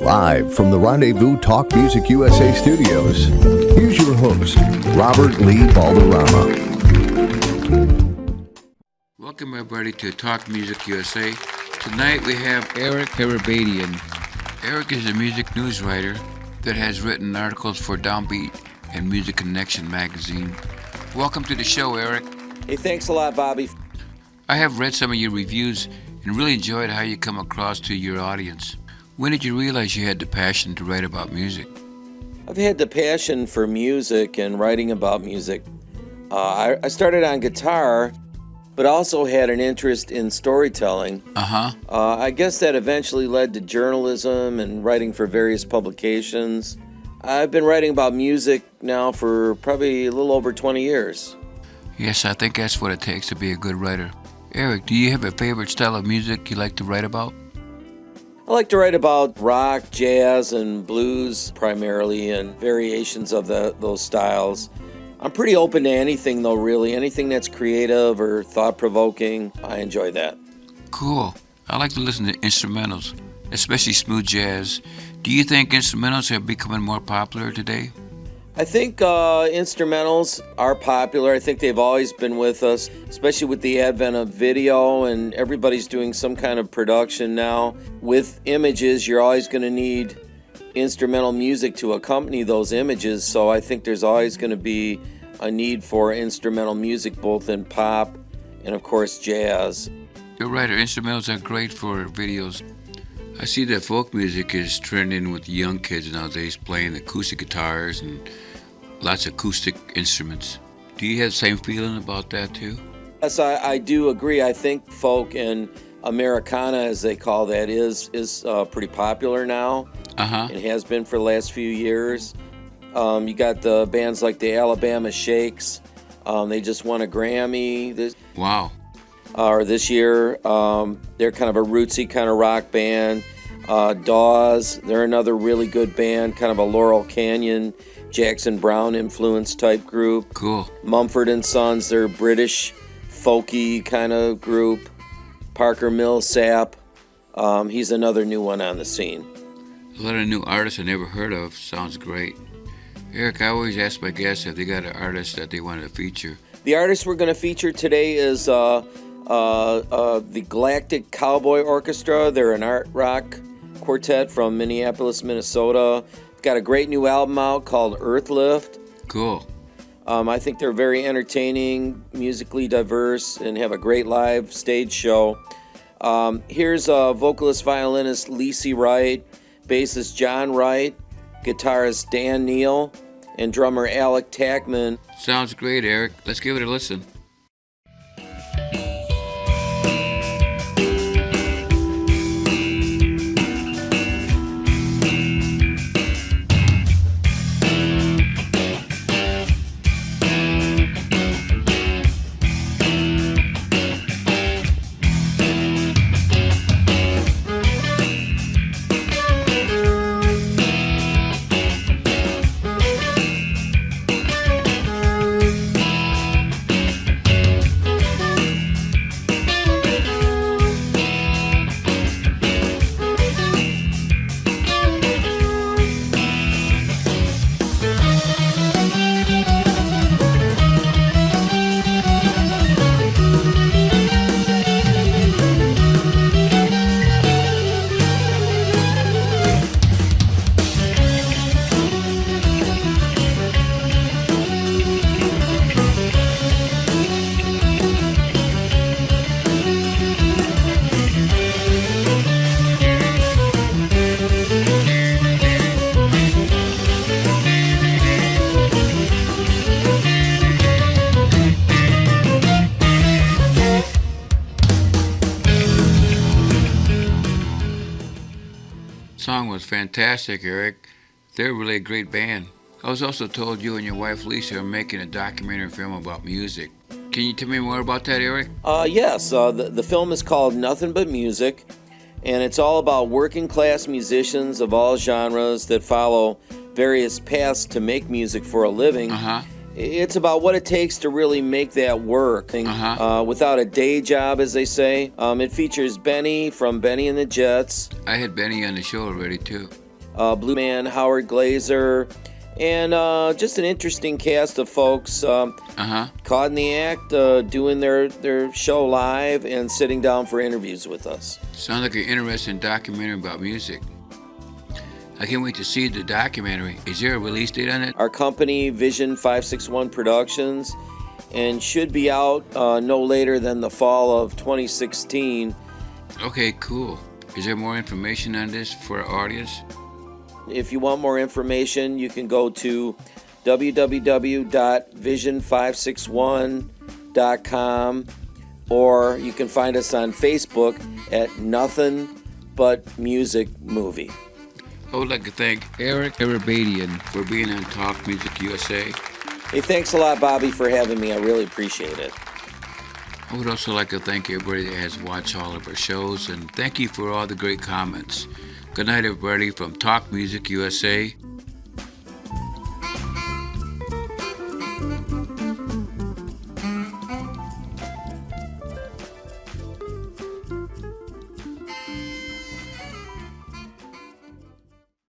Live from the Rendezvous Talk Music USA studios, here's your host, Robert Lee Balderrama. Welcome everybody to Talk Music USA. Tonight we have Eric Karabadian. Eric is a music news writer that has written articles for Downbeat and Music Connection magazine. Welcome to the show, Eric. Hey, thanks a lot, Bobby. I have read some of your reviews and really enjoyed how you come across to your audience. When did you realize you had the passion to write about music? I've had the passion for music and writing about music. I started on guitar, but also had an interest in storytelling. I guess that eventually led to journalism and writing for various publications. I've been writing about music now for probably a little over 20 years. Yes, I think that's what it takes to be a good writer. Eric, do you have a favorite style of music you like to write about? I like to write about rock, jazz, and blues primarily, and variations of those styles. I'm pretty open to anything, though, really. Anything that's creative or thought-provoking, I enjoy that. Cool. I like to listen to instrumentals, especially smooth jazz. Do you think instrumentals are becoming more popular today? I think instrumentals are popular. I think they've always been with us, especially with the advent of video, and everybody's doing some kind of production now. With images, you're always going to need instrumental music to accompany those images, so I think there's always going to be a need for instrumental music, both in pop and, of course, jazz. You're right, instrumentals are great for videos. I see that folk music is trending with young kids nowadays, playing acoustic guitars and lots of acoustic instruments. Do you have the same feeling about that too? Yes, I do agree. I think folk and Americana, as they call that, is pretty popular now. It has been for the last few years. You got the bands like the Alabama Shakes. They just won a Grammy this year. They're kind of a rootsy kind of rock band. Dawes, they're another really good band, kind of a Laurel Canyon, Jackson Browne influence type group. Cool. Mumford and Sons, they're a British folky kind of group. Parker Mills Sapp, he's another new one on the scene. A lot of new artists I never heard of. Sounds great. Eric, I always ask my guests if they got an artist that they wanted to feature. The artist we're going to feature today is the Galactic Cowboy Orchestra. They're an art rock quartet from Minneapolis, Minnesota. Got a great new album out called Earthlift. Cool. I think they're very entertaining, musically diverse, and have a great live stage show. Here's vocalist violinist Lacey Wright, bassist John Wright, guitarist Dan Neal, and drummer Alec Tackman. Sounds great, Eric. Let's give it a listen. Song was fantastic, Eric. They're really a great band. I was also told you and your wife Lisa are making a documentary film about music. Can you tell me more about that, Eric? Yes. The film is called Nothing But Music, and it's all about working class musicians of all genres that follow various paths to make music for a living. It's about what it takes to really make that work without a day job, as they say. It features Benny from Benny and the Jets. I had Benny on the show already, too. Blue Man, Howard Glazer, and just an interesting cast of folks caught in the act, doing their show live and sitting down for interviews with us. Sounds like an interesting documentary about music. I can't wait to see the documentary. Is there a release date on it? Our company, Vision 561 Productions, and should be out no later than the fall of 2016. Okay, cool. Is there more information on this for our audience? If you want more information, you can go to www.vision561.com, or you can find us on Facebook at Nothing But Music Movie. I would like to thank Eric Karabadian for being on Talk Music USA. Hey, thanks a lot, Bobby, for having me. I really appreciate it. I would also like to thank everybody that has watched all of our shows, and thank you for all the great comments. Good night, everybody, from Talk Music USA.